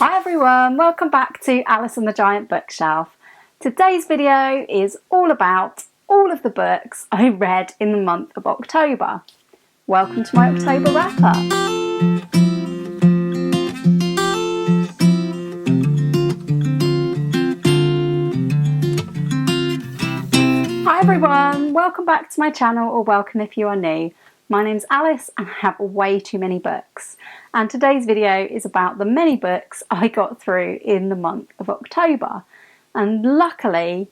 Hi everyone, welcome back to Alice on the Giant Bookshelf. Today's video is all about all of the books I read in the month of October. Welcome to my October wrap-up. Hi everyone, welcome back to my channel, or welcome if you are new. My name's Alice and I have way too many books. And today's video is about the many books I got through in the month of October. And luckily,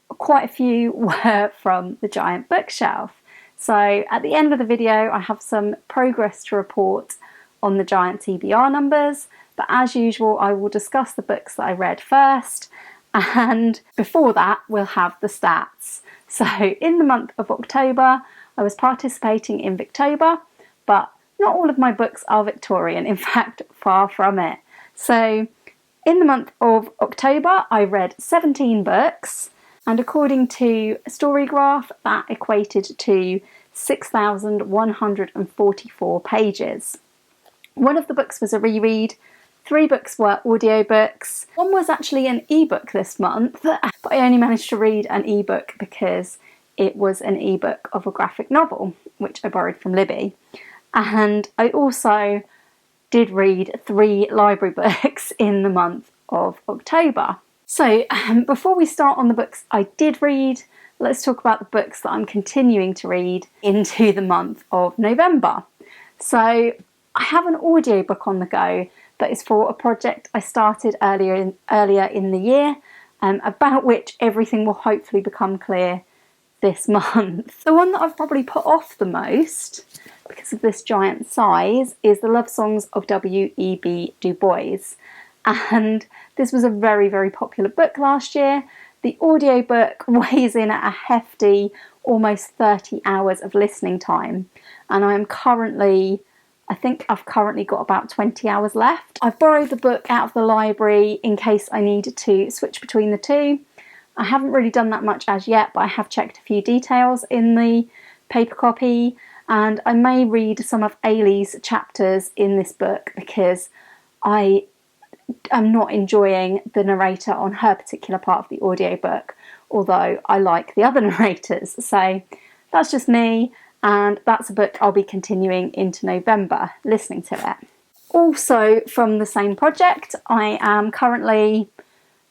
quite a few were from the Giant Bookshelf. So at the end of the video, I have some progress to report on the Giant TBR numbers. But as usual, I will discuss the books that I read first. And before that, we'll have the stats. So in the month of October, I was participating in Victober, but not all of my books are Victorian, in fact, far from it. So in the month of October, I read 17 books, and according to Storygraph, that equated to 6,144 pages. One of the books was a reread, 3 books were audiobooks. One was actually an ebook this month, but I only managed to read an ebook because it was an ebook of a graphic novel, which I borrowed from Libby. And I also did read 3 library books in the month of October. So before we start on the books I did read, let's talk about the books that I'm continuing to read into the month of November. So I have an audiobook on the go that is for a project I started earlier in the year, about which everything will hopefully become clear this month. The one that I've probably put off the most, because of this giant size, is The Love Songs of W.E.B. Du Bois. And this was a very, very popular book last year. The audiobook weighs in at a hefty almost 30 hours of listening time. And I think I've currently got about 20 hours left. I've borrowed the book out of the library in case I needed to switch between the two. I haven't really done that much as yet, but I have checked a few details in the paper copy, and I may read some of Ailey's chapters in this book because I am not enjoying the narrator on her particular part of the audiobook, although I like the other narrators. So that's just me, and that's a book I'll be continuing into November, listening to it. Also from the same project, I am currently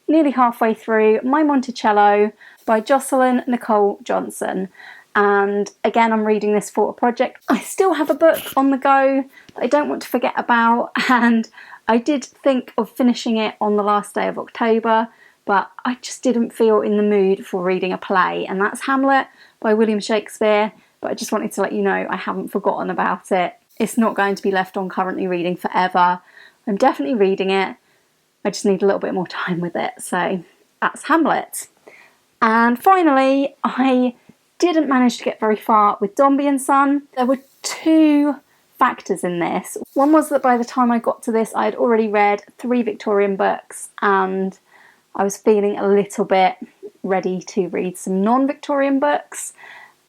nearly halfway through My Monticello by Jocelyn Nicole Johnson. And again, I'm reading this for a project. I still have a book on the go that I don't want to forget about, and I did think of finishing it on the last day of October, but I just didn't feel in the mood for reading a play, and that's Hamlet by William Shakespeare. But I just wanted to let you know I haven't forgotten about it. It's not going to be left on currently reading forever. I'm definitely reading it. I just need a little bit more time with it. So that's Hamlet. And finally, I didn't manage to get very far with Dombey and Son. There were 2 factors in this. One was that by the time I got to this, I had already read 3 Victorian books, and I was feeling a little bit ready to read some non-Victorian books.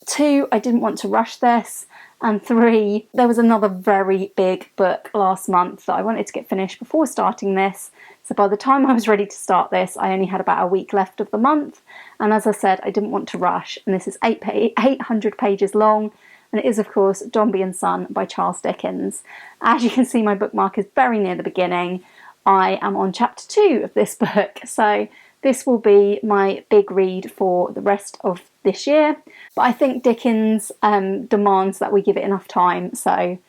2, I didn't want to rush this. And 3, there was another very big book last month that I wanted to get finished before starting this. So by the time I was ready to start this, I only had about a week left of the month. And as I said, I didn't want to rush. And this is 800 pages long. And it is, of course, Dombey and Son by Charles Dickens. As you can see, my bookmark is very near the beginning. I am on chapter 2 of this book. So this will be my big read for the rest of this year. But I think Dickens demands that we give it enough time. So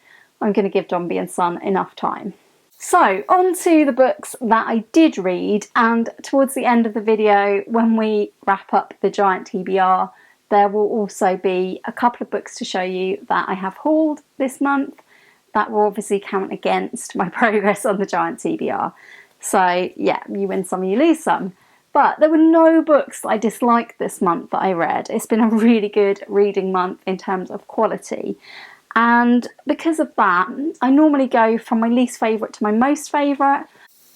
I'm going to give Dombey and Son enough time. So on to the books that I did read, and towards the end of the video, when we wrap up the Giant TBR, there will also be a couple of books to show you that I have hauled this month. That will obviously count against my progress on the Giant TBR. So yeah, you win some, you lose some. But there were no books that I disliked this month that I read. It's been a really good reading month in terms of quality. And because of that, I normally go from my least favourite to my most favourite.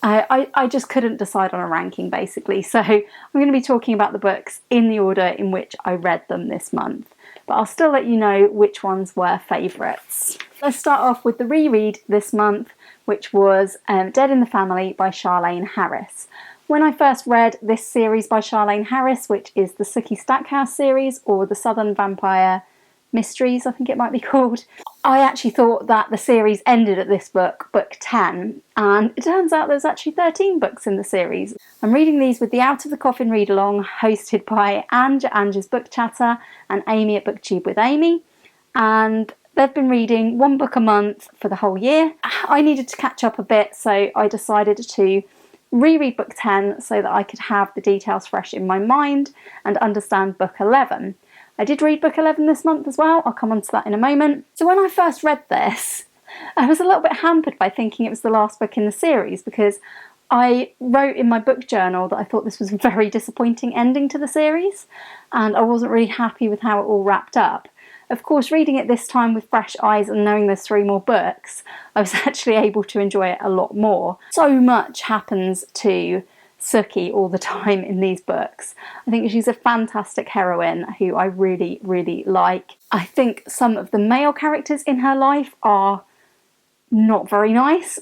I just couldn't decide on a ranking, basically. So I'm going to be talking about the books in the order in which I read them this month. But I'll still let you know which ones were favourites. Let's start off with the reread this month, which was Dead in the Family by Charlaine Harris. When I first read this series by Charlaine Harris, which is the Sookie Stackhouse series, or the Southern Vampire Mysteries, I think it might be called, I actually thought that the series ended at this book, book 10, and it turns out there's actually 13 books in the series. I'm reading these with the Out of the Coffin read-along, hosted by Ange at Ange's Book Chatter and Amy at BookTube with Amy, and they've been reading one book a month for the whole year. I needed to catch up a bit, so I decided to reread book 10 so that I could have the details fresh in my mind and understand book 11. I did read book 11 this month as well, I'll come on to that in a moment. So when I first read this, I was a little bit hampered by thinking it was the last book in the series, because I wrote in my book journal that I thought this was a very disappointing ending to the series, and I wasn't really happy with how it all wrapped up. Of course, reading it this time with fresh eyes and knowing there's 3 more books, I was actually able to enjoy it a lot more. So much happens to Sookie all the time in these books. I think she's a fantastic heroine who I really, really like. I think some of the male characters in her life are not very nice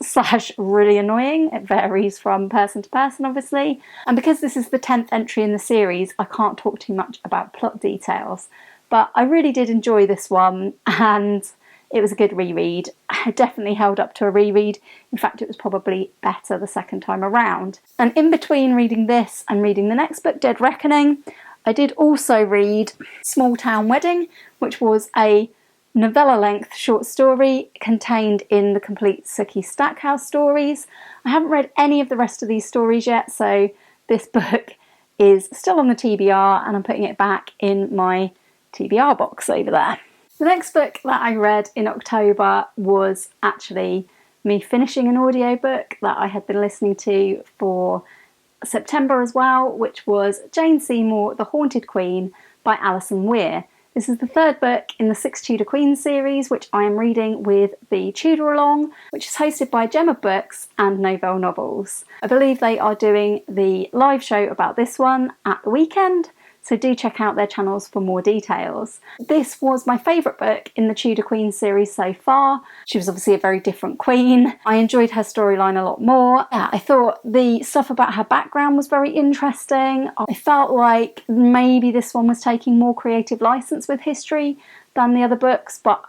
/ really annoying. It varies from person to person, obviously. And because this is the 10th entry in the series, I can't talk too much about plot details. But I really did enjoy this one, and it was a good reread. It definitely held up to a reread. In fact, it was probably better the second time around. And in between reading this and reading the next book, Dead Reckoning, I did also read Small Town Wedding, which was a novella-length short story contained in the complete Sookie Stackhouse stories. I haven't read any of the rest of these stories yet, so this book is still on the TBR, and I'm putting it back in my TBR box over there. The next book that I read in October was actually me finishing an audiobook that I had been listening to for September as well, which was Jane Seymour, The Haunted Queen by Alison Weir. This is the 3rd book in the Six Tudor Queens series, which I am reading with the Tudor Along, which is hosted by Gemma Books and Novell Novels. I believe they are doing the live show about this one at the weekend, so do check out their channels for more details. This was my favourite book in the Tudor Queen series so far. She was obviously a very different queen. I enjoyed her storyline a lot more. I thought the stuff about her background was very interesting. I felt like maybe this one was taking more creative licence with history than the other books, but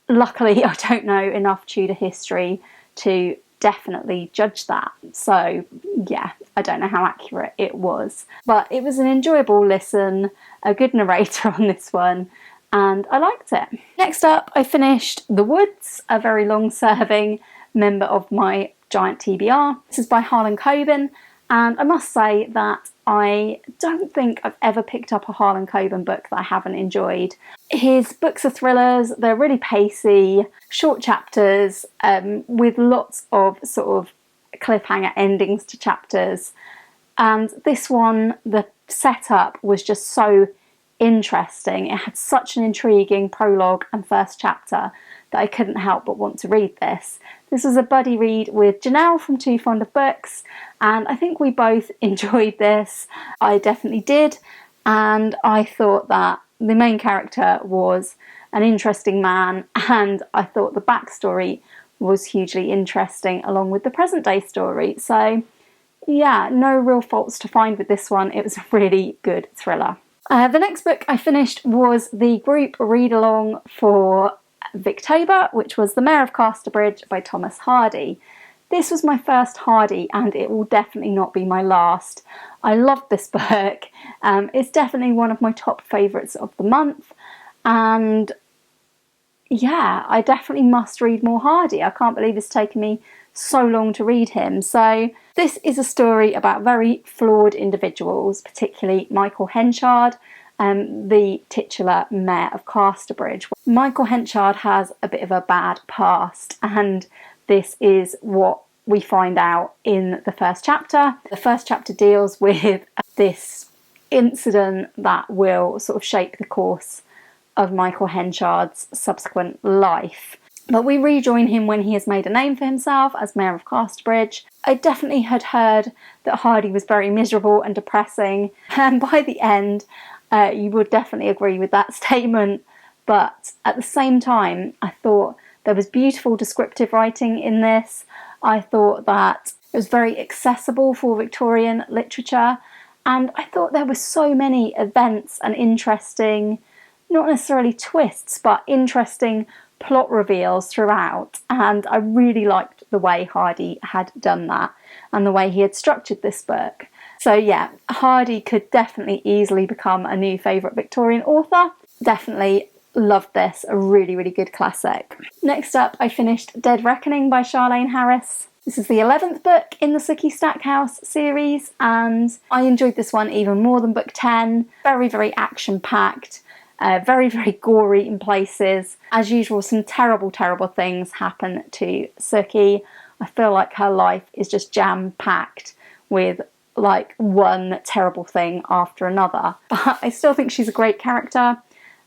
luckily I don't know enough Tudor history to definitely judge that. So yeah, I don't know how accurate it was, but it was an enjoyable listen, a good narrator on this one, and I liked it. Next up, I finished The Woods, a very long-serving member of my giant TBR. This is by Harlan Coben, and I must say that I don't think I've ever picked up a Harlan Coben book that I haven't enjoyed. His books are thrillers, they're really pacey, short chapters, with lots of sort of cliffhanger endings to chapters. And this one, the setup was just so interesting. It had such an intriguing prologue and first chapter that I couldn't help but want to read this. This was a buddy read with Janelle from Too Fond of Books, and I think we both enjoyed this. I definitely did, and I thought that the main character was an interesting man, and I thought the backstory was hugely interesting along with the present day story. So yeah, no real faults to find with this one. It was a really good thriller. The next book I finished was the group read-along for Victober, which was The Mayor of Casterbridge by Thomas Hardy. This was my first Hardy, and it will definitely not be my last. I loved this book. It's definitely one of my top favourites of the month, and yeah, I definitely must read more Hardy. I can't believe it's taken me so long to read him. So this is a story about very flawed individuals, particularly Michael Henchard, the titular Mayor of Casterbridge. Michael Henchard has a bit of a bad past, and this is what we find out in the first chapter. The first chapter deals with this incident that will sort of shape the course of Michael Henchard's subsequent life. But we rejoin him when he has made a name for himself as Mayor of Casterbridge. I definitely had heard that Hardy was very miserable and depressing, and by the end you would definitely agree with that statement, but at the same time I thought There was beautiful descriptive writing in this. I thought that it was very accessible for Victorian literature, and I thought there were so many events and interesting, not necessarily twists, but interesting plot reveals throughout, and I really liked the way Hardy had done that and the way he had structured this book. So yeah, Hardy could definitely easily become a new favourite Victorian author. Definitely loved this, a really, really good classic. Next up, I finished Dead Reckoning by Charlaine Harris. This is the 11th book in the Sookie Stackhouse series, and I enjoyed this one even more than book 10. Very, very action-packed, very, very gory in places. As usual, some terrible, terrible things happen to Sookie. I feel like her life is just jam-packed with like one terrible thing after another. But I still think she's a great character,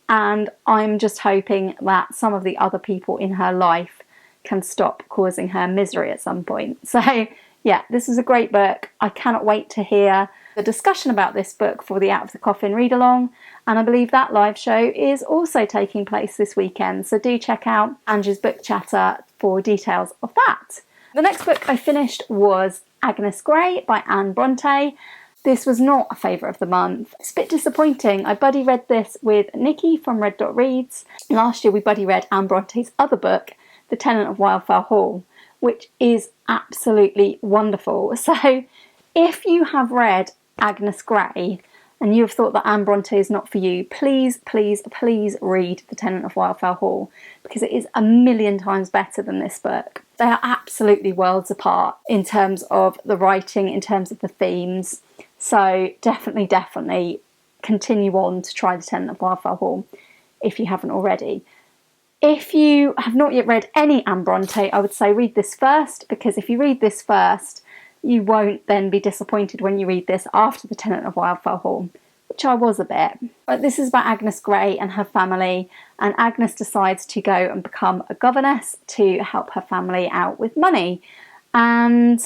and I'm just hoping that some of the other people in her life can stop causing her misery at some point. So yeah, this is a great book. I cannot wait to hear the discussion about this book for the Out of the Coffin read-along, and I believe that live show is also taking place this weekend, so do check out Angie's Book Chatter for details of that. The next book I finished was Agnes Grey by Anne Bronte. This was not a favourite of the month. It's a bit disappointing. I buddy read this with Nikki from Red Dot Reads. Last year we buddy read Anne Bronte's other book, The Tenant of Wildfell Hall, which is absolutely wonderful. So if you have read Agnes Grey and you have thought that Anne Bronte is not for you, please, please, please read The Tenant of Wildfell Hall, because it is a million times better than this book. They are absolutely worlds apart in terms of the writing, in terms of the themes. So definitely, definitely continue on to try The Tenant of Wildfell Hall if you haven't already. If you have not yet read any Anne Bronte, I would say read this first, because if you read this first, you won't then be disappointed when you read this after The Tenant of Wildfell Hall, which I was a bit. But this is about Agnes Grey and her family, and Agnes decides to go and become a governess to help her family out with money. And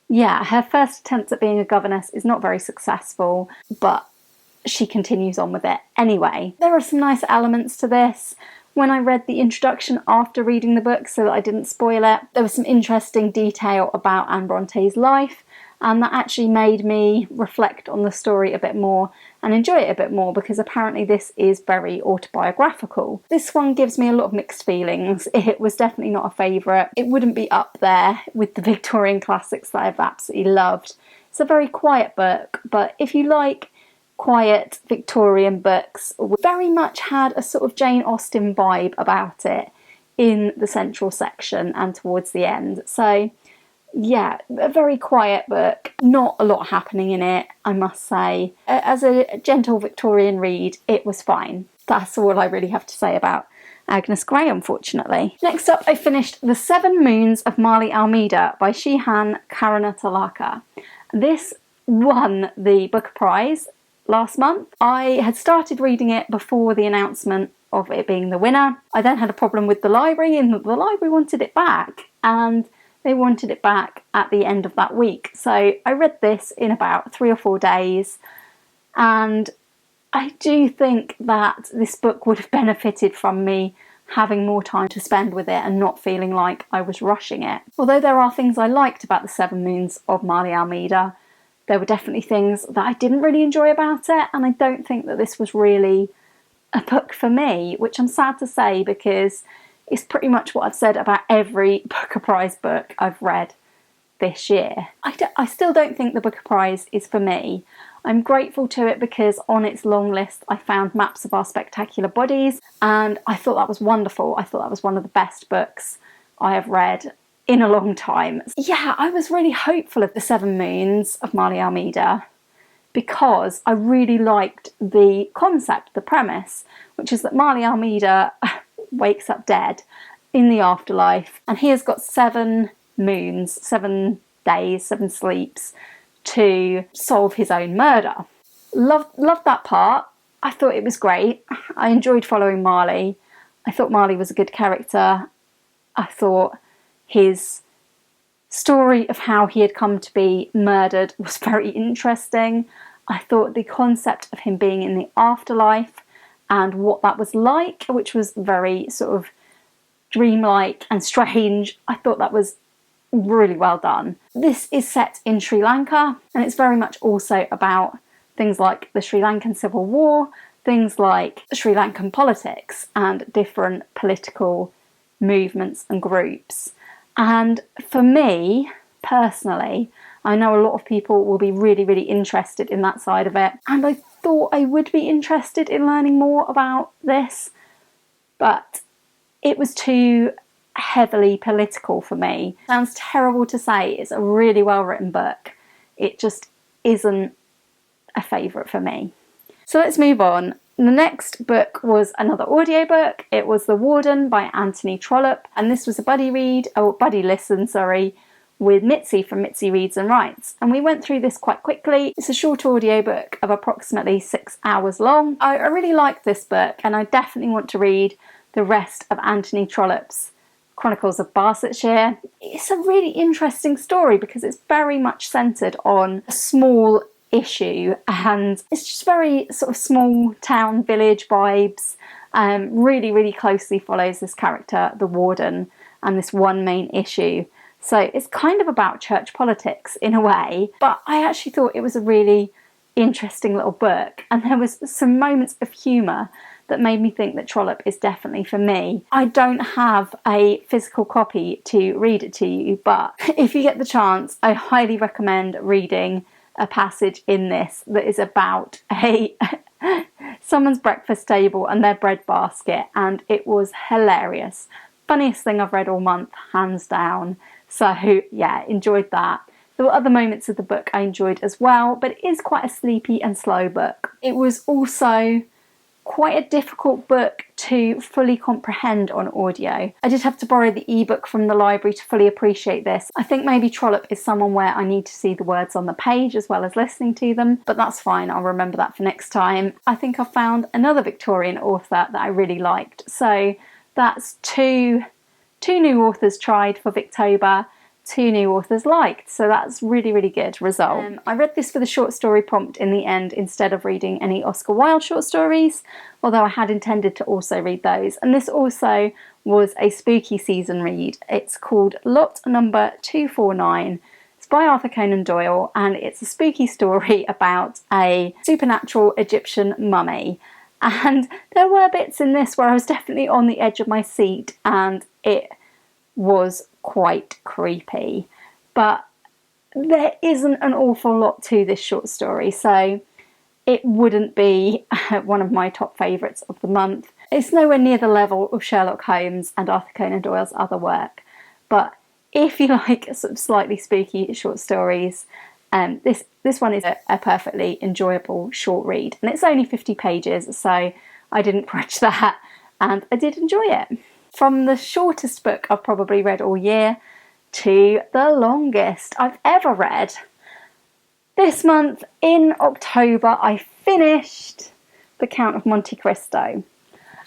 yeah, her first attempt at being a governess is not very successful, but she continues on with it anyway. There are some nice elements to this. When I read the introduction after reading the book so that I didn't spoil it, there was some interesting detail about Anne Bronte's life, and that actually made me reflect on the story a bit more and enjoy it a bit more, because apparently this is very autobiographical. This one gives me a lot of mixed feelings. It was definitely not a favourite. It wouldn't be up there with the Victorian classics that I've absolutely loved. It's a very quiet book, but if you like quiet Victorian books, very much had a sort of Jane Austen vibe about it in the central section and towards the end. So yeah, a very quiet book, not a lot happening in it, I must say. As a gentle Victorian read, it was fine. That's all I really have to say about Agnes Grey, unfortunately. Next up, I finished The Seven Moons of Marley Almeida by Shihan Karunatalaka. This won the Booker Prize last month. I had started reading it before the announcement of it being the winner. I then had a problem with the library, and the library wanted it back, and they wanted it back at the end of that week. So I read this in about 3 or 4 days, and I do think that this book would have benefited from me having more time to spend with it and not feeling like I was rushing it. Although there are things I liked about The Seven Moons of Marley Almeida, there were definitely things that I didn't really enjoy about it, and I don't think that this was really a book for me, which I'm sad to say, because it's pretty much what I've said about every Booker Prize book I've read this year. I still don't think the Booker Prize is for me. I'm grateful to it because on its long list I found Maps of Our Spectacular Bodies, and I thought that was wonderful. I thought that was one of the best books I have read in a long time. Yeah, I was really hopeful of The Seven Moons of Marley Almeida because I really liked the concept, the premise, which is that Marley Almeida wakes up dead in the afterlife, and he has got 7 moons, 7 days, 7 sleeps to solve his own murder. Loved that part. I thought it was great. I enjoyed following Marley. I thought Marley was a good character. I thought his story of how he had come to be murdered was very interesting. I thought the concept of him being in the afterlife and what that was like, which was very sort of dreamlike and strange. I thought that was really well done. This is set in Sri Lanka, and it's very much also about things like the Sri Lankan Civil War, things like Sri Lankan politics and different political movements and groups. And for me, personally, I know a lot of people will be really, really interested in that side of it, and I thought I would be interested in learning more about this, but it was too heavily political for me. Sounds terrible to say, it's a really well written book. It just isn't a favourite for me. So let's move on. The next book was another audiobook. It was The Warden by Anthony Trollope, and this was a buddy listen, with Mitzi from Mitzi Reads and Writes. And we went through this quite quickly. It's a short audiobook of approximately 6 hours long. I really like this book, and I definitely want to read the rest of Anthony Trollope's Chronicles of Barsetshire. It's a really interesting story because it's very much centred on a small issue, and it's just very sort of small town village vibes. Really, really closely follows this character, the Warden, and this one main issue. So it's kind of about church politics in a way, but I actually thought it was a really interesting little book, and there was some moments of humour that made me think that Trollope is definitely for me. I don't have a physical copy to read it to you, but if you get the chance, I highly recommend reading a passage in this that is about someone's breakfast table and their bread basket, and it was hilarious. Funniest thing I've read all month, hands down. So yeah, enjoyed that. There were other moments of the book I enjoyed as well, but it is quite a sleepy and slow book. It was also quite a difficult book to fully comprehend on audio. I did have to borrow the ebook from the library to fully appreciate this. I think maybe Trollope is someone where I need to see the words on the page as well as listening to them, but that's fine, I'll remember that for next time. I think I found another Victorian author that I really liked. So that's two new authors tried for Victober, 2 new authors liked, so that's really, really good result. I read this for the short story prompt in the end instead of reading any Oscar Wilde short stories, although I had intended to also read those. And this also was a spooky season read. It's called Lot Number 249. It's by Arthur Conan Doyle, and it's a spooky story about a supernatural Egyptian mummy. And there were bits in this where I was definitely on the edge of my seat, and it was quite creepy, but there isn't an awful lot to this short story, so it wouldn't be one of my top favourites of the month. It's nowhere near the level of Sherlock Holmes and Arthur Conan Doyle's other work, but if you like sort of slightly spooky short stories, this one is a perfectly enjoyable short read, and it's only 50 pages, so I didn't grudge that, and I did enjoy it. From the shortest book I've probably read all year to the longest I've ever read. This month in October I finished The Count of Monte Cristo,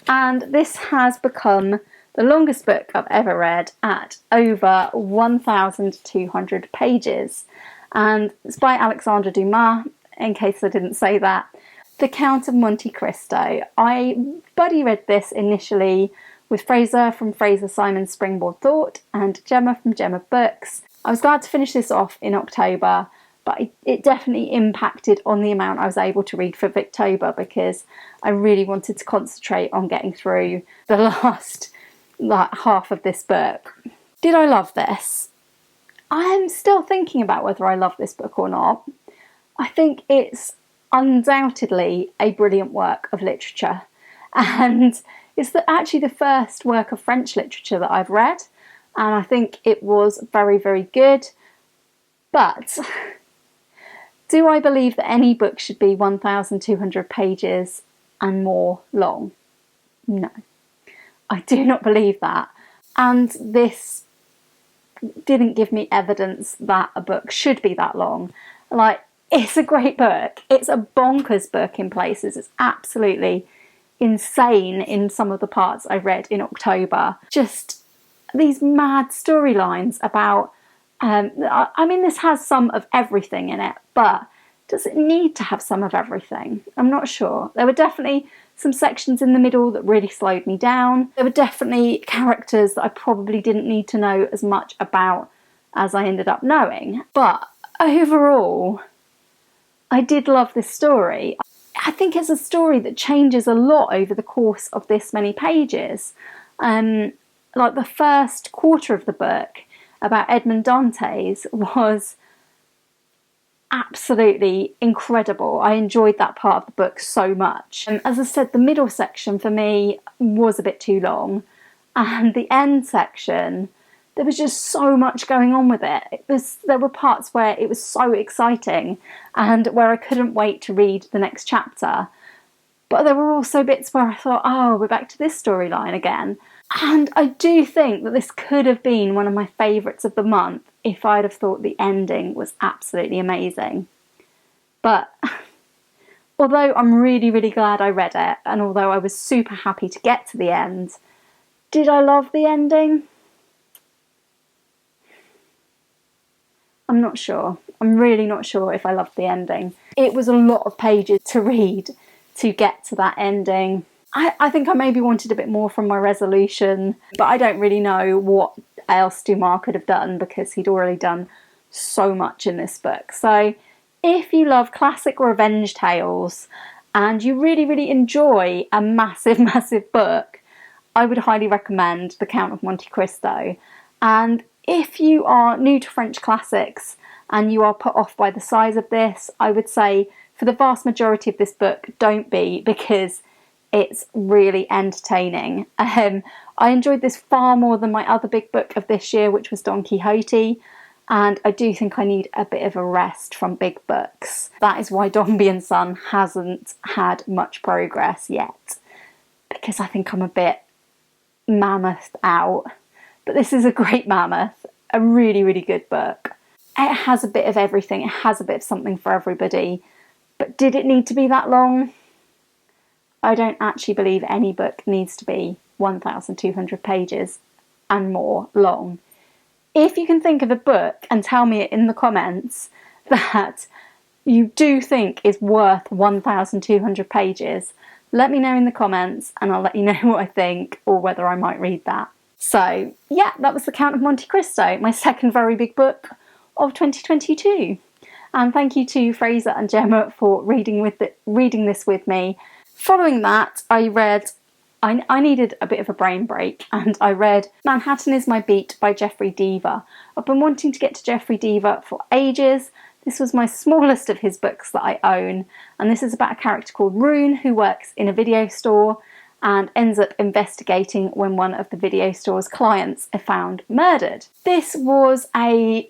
and this has become the longest book I've ever read at over 1,200 pages, and it's by Alexandre Dumas, in case I didn't say that. The Count of Monte Cristo. I buddy read this initially with Fraser from Fraser Simon Springboard Thought and Gemma from Gemma Books. I was glad to finish this off in October, but it definitely impacted on the amount I was able to read for Victober, because I really wanted to concentrate on getting through the last half of this book. Did I love this? I'm still thinking about whether I love this book or not. I think it's undoubtedly a brilliant work of literature, and it's actually the first work of French literature that I've read, and I think it was very, very good. But do I believe that any book should be 1,200 pages and more long? No, I do not believe that. And this didn't give me evidence that a book should be that long. Like, it's a great book. It's a bonkers book in places. It's absolutely insane in some of the parts I read in October. Just these mad storylines about, I mean, this has some of everything in it, but does it need to have some of everything? I'm not sure. There were definitely some sections in the middle that really slowed me down. There were definitely characters that I probably didn't need to know as much about as I ended up knowing. But overall, I did love this story. I think it's a story that changes a lot over the course of this many pages. Like the first quarter of the book about Edmond Dantes was absolutely incredible. I enjoyed that part of the book so much. As I said, the middle section for me was a bit too long, and the end section, there was just so much going on with it. There were parts where it was so exciting and where I couldn't wait to read the next chapter. But there were also bits where I thought, oh, we're back to this storyline again. And I do think that this could have been one of my favourites of the month if I'd have thought the ending was absolutely amazing. But although I'm really, really glad I read it, and although I was super happy to get to the end, did I love the ending? I'm not sure. I'm really not sure if I loved the ending. It was a lot of pages to read to get to that ending. I think I maybe wanted a bit more from my resolution, but I don't really know what else Dumas could have done because he'd already done so much in this book. So if you love classic revenge tales and you really, really enjoy a massive, massive book, I would highly recommend The Count of Monte Cristo. And if you are new to French classics and you are put off by the size of this, I would say for the vast majority of this book, don't be, because it's really entertaining. I enjoyed this far more than my other big book of this year, which was Don Quixote, and I do think I need a bit of a rest from big books. That is why Dombey and Son hasn't had much progress yet, because I think I'm a bit mammoth out. But this is a great mammoth, a really, really good book. It has a bit of everything, it has a bit of something for everybody, but did it need to be that long? I don't actually believe any book needs to be 1,200 pages and more long. If you can think of a book and tell me it in the comments that you do think is worth 1,200 pages, let me know in the comments and I'll let you know what I think or whether I might read that. So yeah, that was The Count of Monte Cristo, my second very big book of 2022. And thank you to Fraser and Gemma for reading this with me. Following that, I needed a bit of a brain break, and I read Manhattan is My Beat by Jeffrey Deaver. I've been wanting to get to Jeffrey Deaver for ages. This was my smallest of his books that I own, and this is about a character called Rune who works in a video store and ends up investigating when one of the video store's clients are found murdered. This was a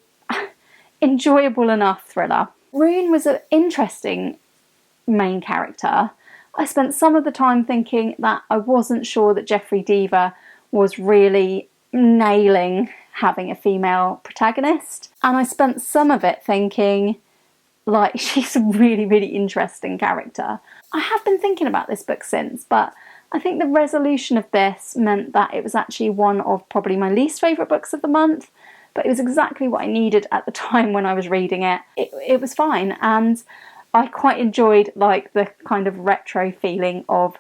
enjoyable enough thriller. Rune was an interesting main character. I spent some of the time thinking that I wasn't sure that Jeffrey Deaver was really nailing having a female protagonist. And I spent some of it thinking, like, she's a really, really interesting character. I have been thinking about this book since, but I think the resolution of this meant that it was actually one of probably my least favourite books of the month, but it was exactly what I needed at the time when I was reading it. It was fine, and I quite enjoyed like the kind of retro feeling of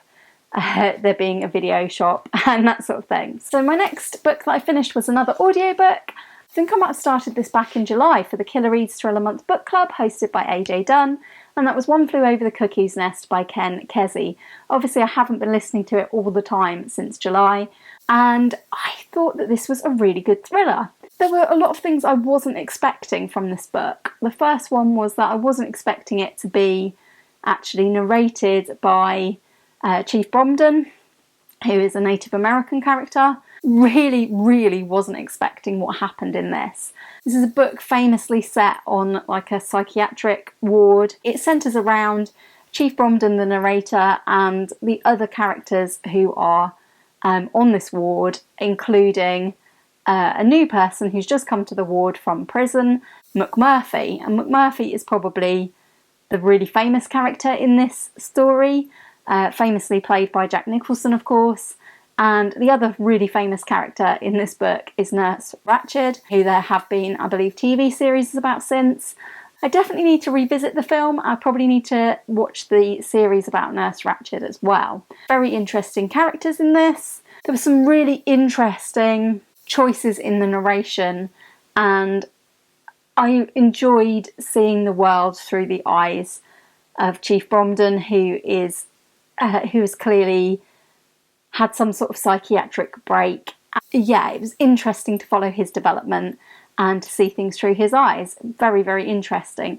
there being a video shop and that sort of thing. So my next book that I finished was another audiobook. I think I might have started this back in July for the Killer Reads Thriller Month book club hosted by AJ Dunn, and that was One Flew Over the Cuckoo's Nest by Ken Kesey. Obviously I haven't been listening to it all the time since July, and I thought that this was a really good thriller. There were a lot of things I wasn't expecting from this book. The first one was that I wasn't expecting it to be actually narrated by Chief Bromden, who is a Native American character. Really, really wasn't expecting what happened in this. This is a book famously set on like a psychiatric ward. It centres around Chief Bromden, the narrator, and the other characters who are on this ward, including a new person who's just come to the ward from prison, McMurphy. And McMurphy is probably the really famous character in this story, famously played by Jack Nicholson, of course. And the other really famous character in this book is Nurse Ratched, who there have been, I believe, TV series about since. I definitely need to revisit the film. I probably need to watch the series about Nurse Ratched as well. Very interesting characters in this. There were some really interesting choices in the narration, and I enjoyed seeing the world through the eyes of Chief Bromden, who has clearly had some sort of psychiatric break. Yeah, it was interesting to follow his development and to see things through his eyes. Very, very interesting.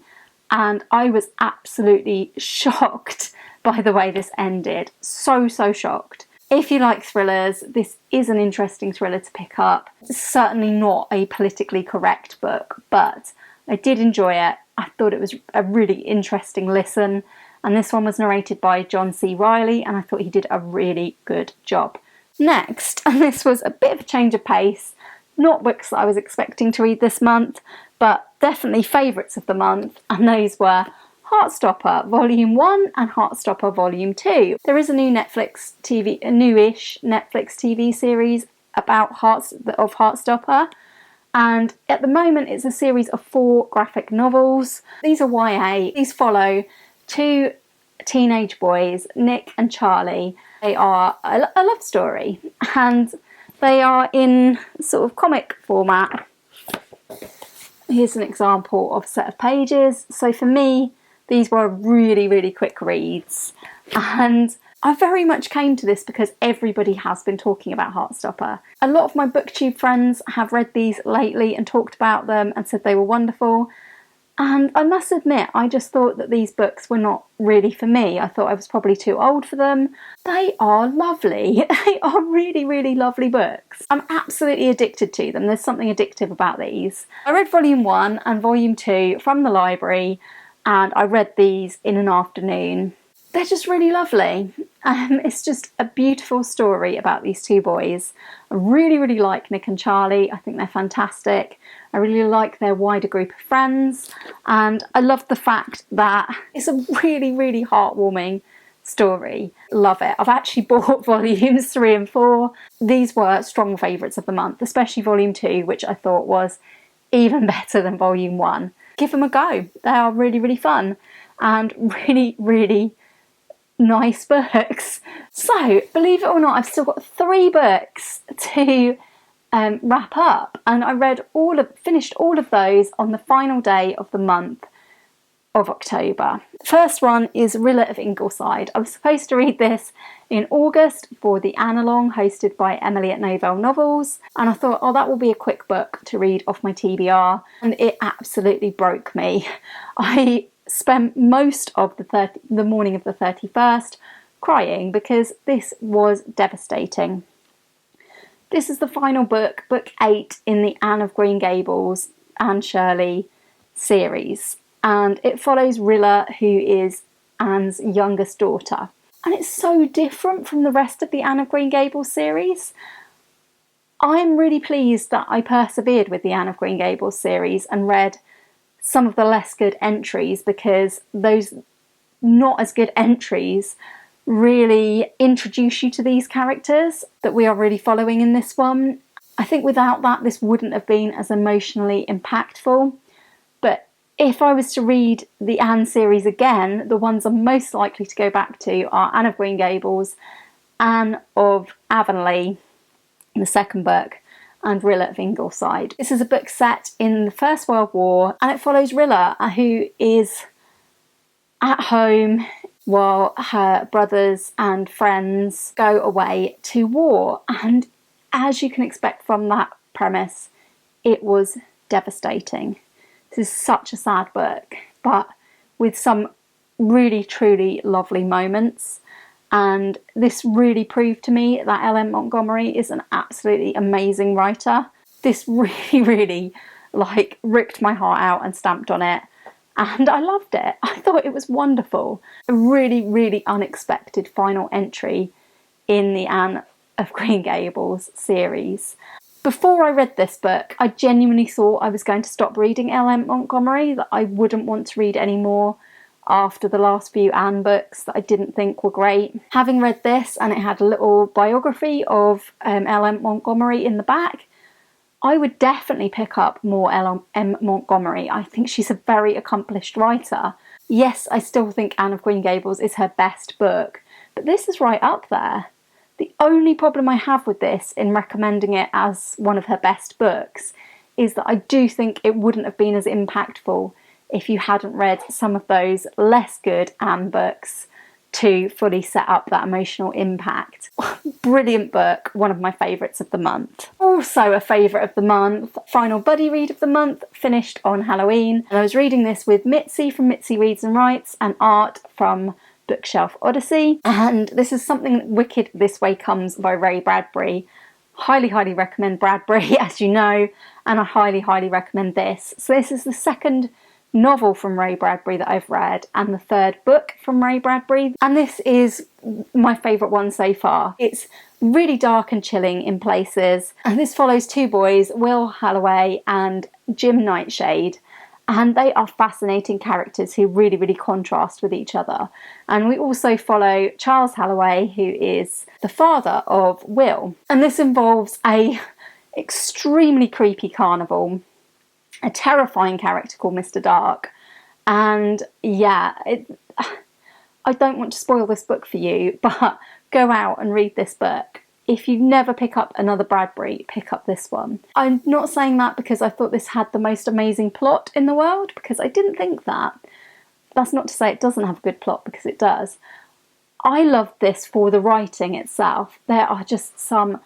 And I was absolutely shocked by the way this ended. So shocked. If you like thrillers, this is an interesting thriller to pick up. It's certainly not a politically correct book, but I did enjoy it. I thought it was a really interesting listen. And this one was narrated by John C. Reilly, and I thought he did a really good job. Next, and this was a bit of a change of pace, not books that I was expecting to read this month, but definitely favourites of the month, and those were Heartstopper Volume 1 and Heartstopper Volume 2. There is a newish Netflix TV series about Heartstopper, and at the moment it's a series of 4 graphic novels. These are YA. These follow 2 teenage boys, Nick and Charlie. They are a love story, and they are in sort of comic format. Here's an example of a set of pages. So for me, these were really, really quick reads, and I very much came to this because everybody has been talking about Heartstopper. A lot of my booktube friends have read these lately and talked about them and said they were wonderful. And I must admit, I just thought that these books were not really for me. I thought I was probably too old for them. They are lovely. They are really, really lovely books. I'm absolutely addicted to them. There's something addictive about these. I read Volume 1 and Volume 2 from the library, and I read these in an afternoon. They're just really lovely. It's just a beautiful story about these 2 boys. I really, really like Nick and Charlie. I think they're fantastic. I really like their wider group of friends, and I love the fact that it's a really, really heartwarming story. Love it. I've actually bought volumes 3 and 4. These were strong favourites of the month, especially Volume 2, which I thought was even better than Volume 1. Give them a go. They are really, really fun and really, really nice books. So, believe it or not, I've still got 3 books to wrap up, and I finished all of those on the final day of the month of October. The first one is Rilla of Ingleside. I was supposed to read this in August for the Analong hosted by Emily at Novell Novels, and I thought, oh, that will be a quick book to read off my TBR, and it absolutely broke me. I spent most of the morning of the 31st crying because this was devastating. This is the final book, book 8 in the Anne of Green Gables, Anne Shirley series. And it follows Rilla, who is Anne's youngest daughter. And it's so different from the rest of the Anne of Green Gables series. I'm really pleased that I persevered with the Anne of Green Gables series and read some of the less good entries, because those not as good entries really introduce you to these characters that we are really following in this one. I think without that, this wouldn't have been as emotionally impactful. But if I was to read the Anne series again, the ones I'm most likely to go back to are Anne of Green Gables, Anne of Avonlea, the second book, and Rilla of Ingleside. This is a book set in the First World War, and it follows Rilla, who is at home while her brothers and friends go away to war. And as you can expect from that premise, it was devastating. This is such a sad book, but with some really, truly lovely moments. And this really proved to me that L.M. Montgomery is an absolutely amazing writer. This really, really ripped my heart out and stamped on it. And I loved it. I thought it was wonderful. A really, really unexpected final entry in the Anne of Green Gables series. Before I read this book, I genuinely thought I was going to stop reading L.M. Montgomery, that I wouldn't want to read any more after the last few Anne books that I didn't think were great. Having read this, and it had a little biography of L.M. Montgomery in the back, I would definitely pick up more M. Montgomery. I think she's a very accomplished writer. Yes, I still think Anne of Green Gables is her best book, but this is right up there. The only problem I have with this in recommending it as one of her best books is that I do think it wouldn't have been as impactful if you hadn't read some of those less good Anne books to fully set up that emotional impact. Brilliant book, one of my favourites of the month. Also a favourite of the month, final buddy read of the month, finished on Halloween. And I was reading this with Mitzi from Mitzi Reads and Writes and Art from Bookshelf Odyssey. And this is Something Wicked This Way Comes by Ray Bradbury. Highly, highly recommend Bradbury, as you know, and I highly, highly recommend this. So this is the second novel from Ray Bradbury that I've read and the third book from Ray Bradbury, and this is my favourite one so far. It's really dark and chilling in places, and this follows two boys, Will Halloway and Jim Nightshade, and they are fascinating characters who really, really contrast with each other. And we also follow Charles Halloway, who is the father of Will, and this involves a extremely creepy carnival, a terrifying character called Mr. Dark, and yeah, I don't want to spoil this book for you, but go out and read this book. If you never pick up another Bradbury, pick up this one. I'm not saying that because I thought this had the most amazing plot in the world, because I didn't think that. That's not to say it doesn't have a good plot, because it does. I loved this for the writing itself. There are just some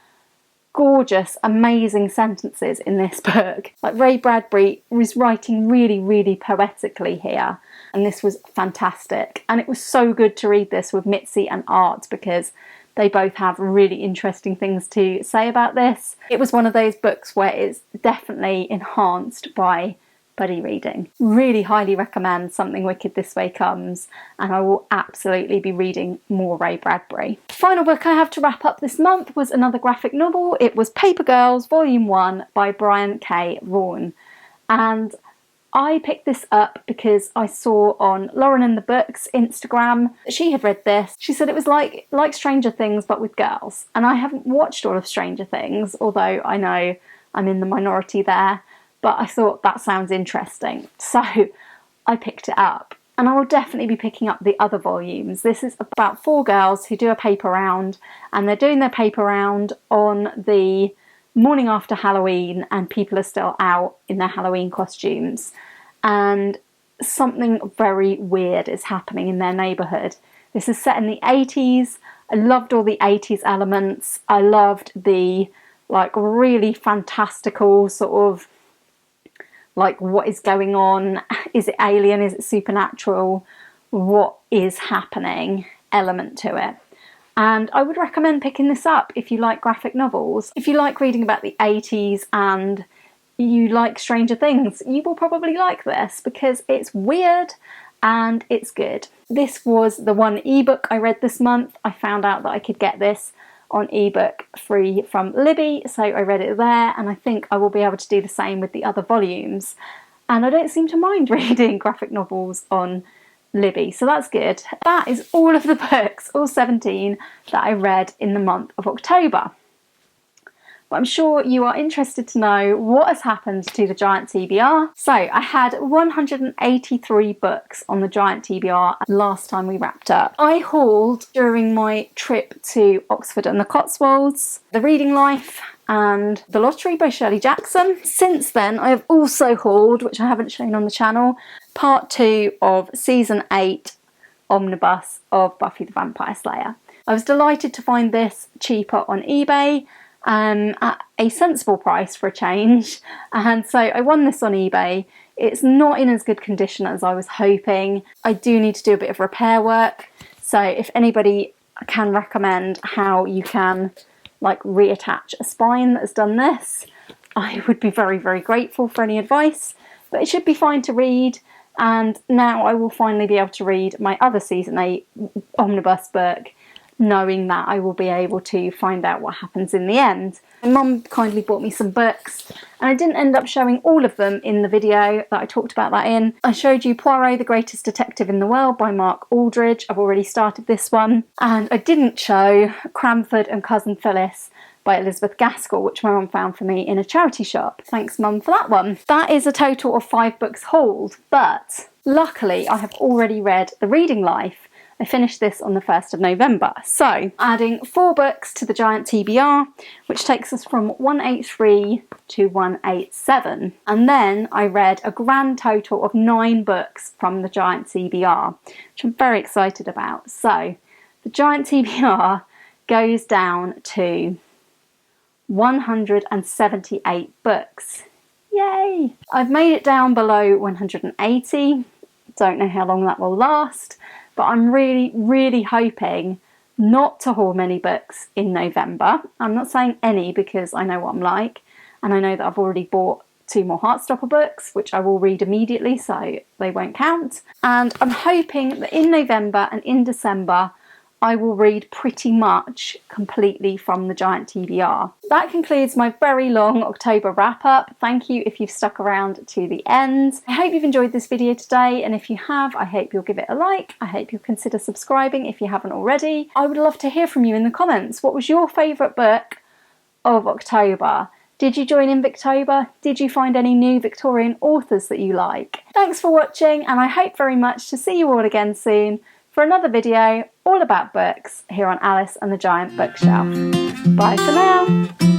gorgeous, amazing sentences in this book. Like, Ray Bradbury was writing really, really poetically here, and this was fantastic. And it was so good to read this with Mitzi and Art, because they both have really interesting things to say about this. It was one of those books where it's definitely enhanced by buddy reading. Really highly recommend Something Wicked This Way Comes, and I will absolutely be reading more Ray Bradbury. The final book I have to wrap up this month was another graphic novel. It was Paper Girls Volume 1 by Brian K. Vaughan, and I picked this up because I saw on Lauren and the Books Instagram that she had read this. She said it was like Stranger Things but with girls, and I haven't watched all of Stranger Things, although I know I'm in the minority there. But I thought that sounds interesting, so I picked it up. And I will definitely be picking up the other volumes. This is about 4 girls who do a paper round, and they're doing their paper round on the morning after Halloween, and people are still out in their Halloween costumes. And something very weird is happening in their neighbourhood. This is set in the 80s. I loved all the 80s elements. I loved the really fantastical sort of what is going on? Is it alien? Is it supernatural? What is happening element to it. And I would recommend picking this up if you like graphic novels. If you like reading about the 80s and you like Stranger Things, you will probably like this because it's weird and it's good. This was the one ebook I read this month. I found out that I could get this on ebook free from Libby, so I read it there, and I think I will be able to do the same with the other volumes. And I don't seem to mind reading graphic novels on Libby, so that's good. That is all of the books, all 17, that I read in the month of October. But I'm sure you are interested to know what has happened to the Giant TBR. So I had 183 books on the Giant TBR last time we wrapped up. I hauled during my trip to Oxford and the Cotswolds, The Reading Life and The Lottery by Shirley Jackson. Since then I have also hauled, which I haven't shown on the channel, part 2 of season 8 omnibus of Buffy the Vampire Slayer. I was delighted to find this cheaper on eBay, at a sensible price for a change, and so I won this on eBay. It's not in as good condition as I was hoping. I do need to do a bit of repair work, so if anybody can recommend how you can reattach a spine that has done this, I would be very, very grateful for any advice. But it should be fine to read, and now I will finally be able to read my other season 8 omnibus book, knowing that I will be able to find out what happens in the end. My mum kindly bought me some books, and I didn't end up showing all of them in the video that I talked about that in. I showed you Poirot, the Greatest Detective in the World by Mark Aldridge. I've already started this one. And I didn't show Cranford and Cousin Phyllis by Elizabeth Gaskell, which my mum found for me in a charity shop. Thanks, Mum, for that one. That is a total of 5 books hauled, but luckily I have already read The Reading Life. I finished this on the 1st of November. So, adding 4 books to the giant TBR, which takes us from 183 to 187. And then I read a grand total of 9 books from the giant TBR, which I'm very excited about. So, the giant TBR goes down to 178 books. Yay! I've made it down below 180. Don't know how long that will last. But I'm really, really hoping not to haul many books in November. I'm not saying any because I know what I'm like. And I know that I've already bought 2 more Heartstopper books, which I will read immediately, so they won't count. And I'm hoping that in November and in December, I will read pretty much completely from the giant TBR. That concludes my very long October wrap up. Thank you if you've stuck around to the end. I hope you've enjoyed this video today, and if you have, I hope you'll give it a like. I hope you'll consider subscribing if you haven't already. I would love to hear from you in the comments. What was your favourite book of October? Did you join in Victober? Did you find any new Victorian authors that you like? Thanks for watching, and I hope very much to see you all again soon for another video all about books here on Alice and the Giant Bookshelf. Bye for now.